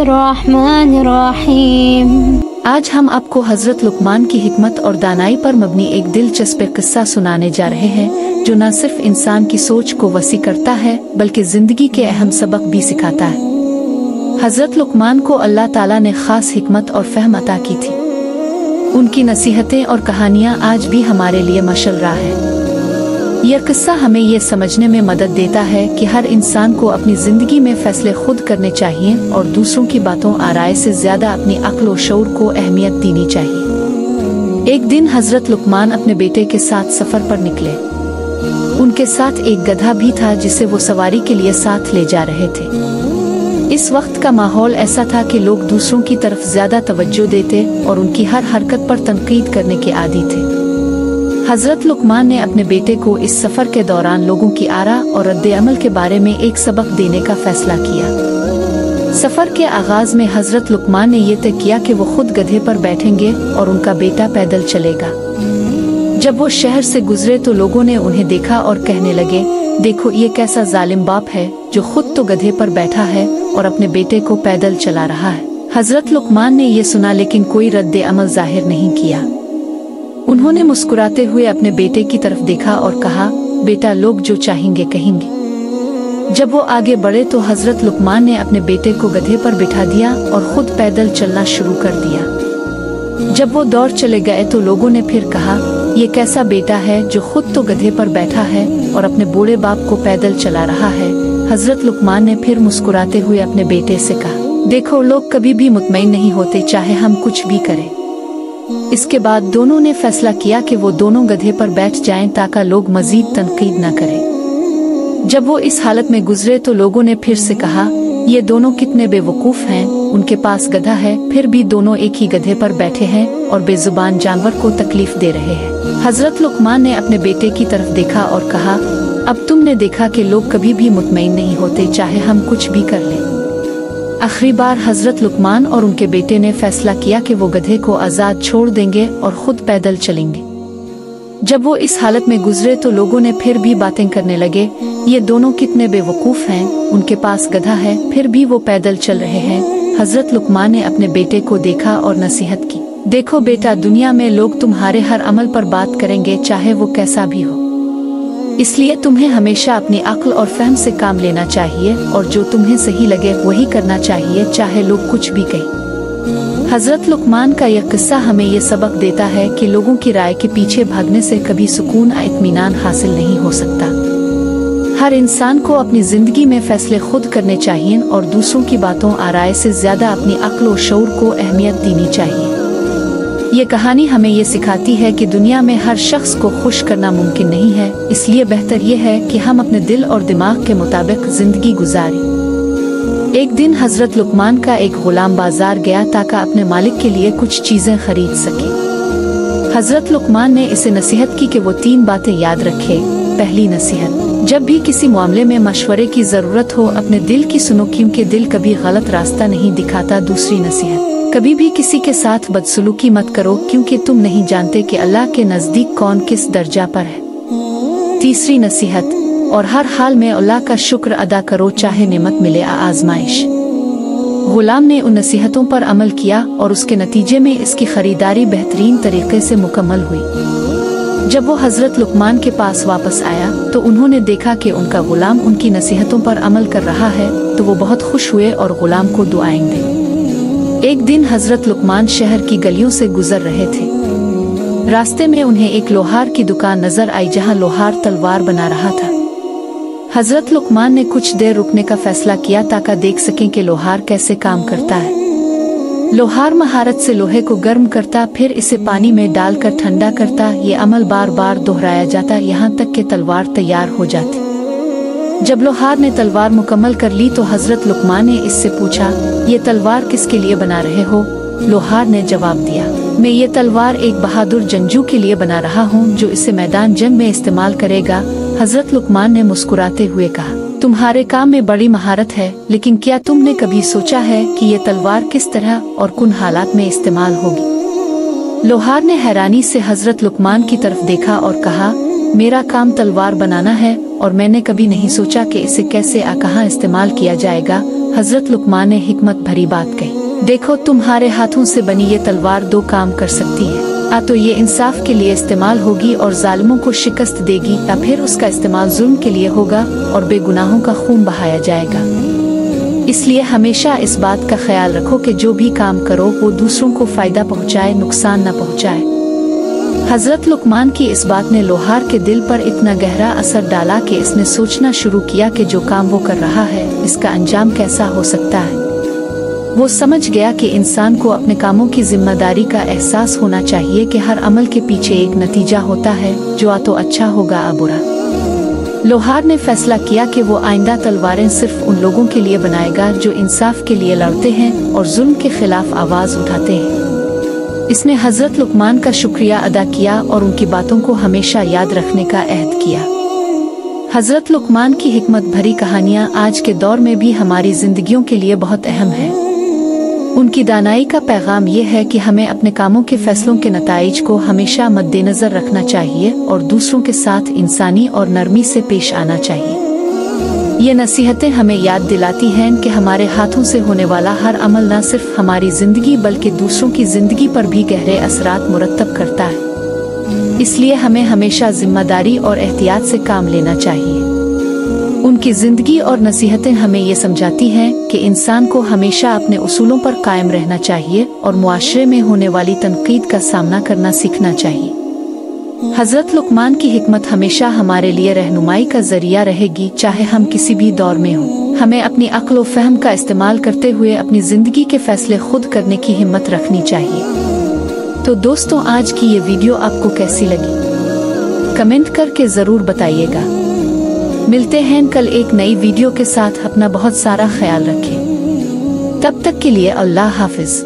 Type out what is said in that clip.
बिस्मिल्लाहिर्रहमानिर्रहीम। आज हम आपको हजरत लुकमान की हिकमत और दानाई पर मबनी एक दिलचस्प किस्सा सुनाने जा रहे हैं, जो न सिर्फ इंसान की सोच को वसी करता है बल्कि जिंदगी के अहम सबक भी सिखाता है। हजरत लुकमान को अल्लाह ताला ने खास हिकमत और फहम अता की थी। उनकी नसीहतें और कहानियाँ आज भी हमारे लिए मशल राह है। यह किस्सा हमें यह समझने में मदद देता है कि हर इंसान को अपनी जिंदगी में फैसले खुद करने चाहिए और दूसरों की बातों आराय से ज्यादा अपनी अक्ल और शऊर को अहमियत देनी चाहिए। एक दिन हजरत लुकमान अपने बेटे के साथ सफर पर निकले। उनके साथ एक गधा भी था जिसे वो सवारी के लिए साथ ले जा रहे थे। इस वक्त का माहौल ऐसा था कि लोग दूसरों की तरफ ज्यादा तवज्जो देते और उनकी हर हरकत पर तनकीद करने के आदी थे। हजरत लुकमान ने अपने बेटे को इस सफर के दौरान लोगों की आरा और रद्द अमल के बारे में एक सबक देने का फैसला किया। सफर के आगाज में हजरत लुकमान ने यह तय किया कि वो खुद गधे पर बैठेंगे और उनका बेटा पैदल चलेगा। जब वो शहर से गुजरे तो लोगों ने उन्हें देखा और कहने लगे, देखो ये कैसा जालिम बाप है जो खुद तो गधे पर बैठा है और अपने बेटे को पैदल चला रहा है। हजरत लुकमान ने यह सुना लेकिन कोई रद्द अमल जाहिर नहीं किया। उन्होंने मुस्कुराते हुए अपने बेटे की तरफ देखा और कहा, बेटा लोग जो चाहेंगे कहेंगे। जब वो आगे बढ़े तो हजरत लुकमान ने अपने बेटे को गधे पर बिठा दिया और खुद पैदल चलना शुरू कर दिया। जब वो दौड़ चले गए तो लोगों ने फिर कहा, ये कैसा बेटा है जो खुद तो गधे पर बैठा है और अपने बूढ़े बाप को पैदल चला रहा है। हजरत लुकमान ने फिर मुस्कुराते हुए अपने बेटे से कहा, देखो लोग कभी भी मुतमईन नहीं होते चाहे हम कुछ भी करें। इसके बाद दोनों ने फैसला किया कि वो दोनों गधे पर बैठ जाएं ताकि लोग मजीद तनकीद न करें। जब वो इस हालत में गुजरे तो लोगों ने फिर से कहा, ये दोनों कितने बेवकूफ हैं, उनके पास गधा है फिर भी दोनों एक ही गधे पर बैठे हैं और बेजुबान जानवर को तकलीफ दे रहे हैं। हजरत लुकमान ने अपने बेटे की तरफ देखा और कहा, अब तुमने देखा कि लोग कभी भी मुतमईन नहीं होते चाहे हम कुछ भी कर लें। आखिरी बार हजरत लुकमान और उनके बेटे ने फैसला किया कि वो गधे को आजाद छोड़ देंगे और खुद पैदल चलेंगे। जब वो इस हालत में गुजरे तो लोगों ने फिर भी बातें करने लगे, ये दोनों कितने बेवकूफ हैं, उनके पास गधा है फिर भी वो पैदल चल रहे हैं। हजरत लुकमान ने अपने बेटे को देखा और नसीहत की, देखो बेटा दुनिया में लोग तुम्हारे हर अमल पर बात करेंगे चाहे वो कैसा भी हो, इसलिए तुम्हें हमेशा अपनी अक्ल और फहम से काम लेना चाहिए और जो तुम्हें सही लगे वही करना चाहिए चाहे लोग कुछ भी कहें। हजरत लुकमान का यह किस्सा हमें यह सबक देता है कि लोगों की राय के पीछे भागने से कभी सुकून और इत्मीनान हासिल नहीं हो सकता। हर इंसान को अपनी जिंदगी में फैसले खुद करने चाहिए और दूसरों की बातों आराय से ज्यादा अपनी अक्ल और शऊर को अहमियत देनी चाहिए। ये कहानी हमें ये सिखाती है कि दुनिया में हर शख्स को खुश करना मुमकिन नहीं है, इसलिए बेहतर ये है कि हम अपने दिल और दिमाग के मुताबिक जिंदगी गुजारें। एक दिन हजरत लुकमान का एक गुलाम बाजार गया ताकि अपने मालिक के लिए कुछ चीजें खरीद सके। हजरत लुकमान ने इसे नसीहत की कि वो 3 बातें याद रखे। पहली नसीहत, जब भी किसी मामले में मशवरे की जरूरत हो अपने दिल की सुनो क्योंकि दिल कभी गलत रास्ता नहीं दिखाता। दूसरी नसीहत, कभी भी किसी के साथ बदसलूकी मत करो क्योंकि तुम नहीं जानते कि अल्लाह के नजदीक कौन किस दर्जा पर है। तीसरी नसीहत, और हर हाल में अल्लाह का शुक्र अदा करो चाहे नेमत मिले या आजमाइश। गुलाम ने उन नसीहतों पर अमल किया और उसके नतीजे में इसकी खरीदारी बेहतरीन तरीके से मुकम्मल हुई। जब वो हजरत लुकमान के पास वापस आया तो उन्होंने देखा कि उनका गुलाम उनकी नसीहतों पर अमल कर रहा है तो वो बहुत खुश हुए और गुलाम को दुआएं दी। एक दिन हजरत लुकमान शहर की गलियों से गुजर रहे थे। रास्ते में उन्हें एक लोहार की दुकान नजर आई जहां लोहार तलवार बना रहा था। हजरत लुकमान ने कुछ देर रुकने का फैसला किया ताकि देख सकें कि लोहार कैसे काम करता है। लोहार महारत से लोहे को गर्म करता फिर इसे पानी में डालकर ठंडा करता। ये अमल बार बार दोहराया जाता यहाँ तक कि तलवार तैयार हो जाती। जब लोहार ने तलवार मुकम्मल कर ली तो हजरत लुकमान ने इससे पूछा, ये तलवार किसके लिए बना रहे हो? लोहार ने जवाब दिया, मैं ये तलवार एक बहादुर जंगजू के लिए बना रहा हूँ जो इसे मैदान जंग में इस्तेमाल करेगा। हजरत लुकमान ने मुस्कुराते हुए कहा, तुम्हारे काम में बड़ी महारत है, लेकिन क्या तुमने कभी सोचा है कि ये तलवार किस तरह और किन हालात में इस्तेमाल होगी? लोहार ने हैरानी से हजरत लुकमान की तरफ देखा और कहा, मेरा काम तलवार बनाना है और मैंने कभी नहीं सोचा कि इसे कैसे कहाँ इस्तेमाल किया जाएगा। हजरत लुकमान ने हिकमत भरी बात कही, देखो तुम्हारे हाथों से बनी ये तलवार दो काम कर सकती है। तो ये इंसाफ के लिए इस्तेमाल होगी और जालिमों को शिकस्त देगी, या फिर उसका इस्तेमाल जुल्म के लिए होगा और बेगुनाहों का खून बहाया जाएगा। इसलिए हमेशा इस बात का ख्याल रखो कि जो भी काम करो वो दूसरों को फायदा पहुंचाए, नुकसान न पहुंचाए। हजरत लुकमान की इस बात ने लोहार के दिल पर इतना गहरा असर डाला कि इसने सोचना शुरू किया कि जो काम वो कर रहा है इसका अंजाम कैसा हो सकता है। वो समझ गया कि इंसान को अपने कामों की जिम्मेदारी का एहसास होना चाहिए कि हर अमल के पीछे एक नतीजा होता है, जो तो अच्छा होगा या बुरा। लोहार ने फैसला किया कि वो आइंदा तलवारें सिर्फ उन लोगों के लिए बनाएगा जो इंसाफ के लिए लड़ते हैं और जुल्म के खिलाफ आवाज उठाते हैं। इसने हजरत लुकमान का शुक्रिया अदा किया और उनकी बातों को हमेशा याद रखने का अहद किया। हजरत लुकमान की हिकमत भरी कहानियाँ आज के दौर में भी हमारी जिंदगियों के लिए बहुत अहम है। उनकी दानाई का पैगाम ये है कि हमें अपने कामों के फैसलों के नताइज को हमेशा मद्देनजर रखना चाहिए और दूसरों के साथ इंसानी और नरमी से पेश आना चाहिए। ये नसीहतें हमें याद दिलाती हैं कि हमारे हाथों से होने वाला हर अमल न सिर्फ हमारी जिंदगी बल्कि दूसरों की जिंदगी पर भी गहरे असरात मुरत्तब करता है। इसलिए हमें हमेशा जिम्मेदारी और एहतियात से काम लेना चाहिए। उनकी जिंदगी और नसीहतें हमें ये समझाती हैं कि इंसान को हमेशा अपने उसूलों पर कायम रहना चाहिए और मुआशरे में होने वाली तनकीद का सामना करना सीखना चाहिए। हजरत लुकमान की हिकमत हमेशा हमारे लिए रहनुमाई का जरिया रहेगी, चाहे हम किसी भी दौर में हों। हमें अपनी अक्ल और फहम का इस्तेमाल करते हुए अपनी जिंदगी के फैसले खुद करने की हिम्मत रखनी चाहिए। तो दोस्तों, आज की ये वीडियो आपको कैसी लगी कमेंट करके जरूर बताइएगा। मिलते हैं कल एक नई वीडियो के साथ। अपना बहुत सारा ख्याल रखें। तब तक के लिए अल्लाह हाफिज।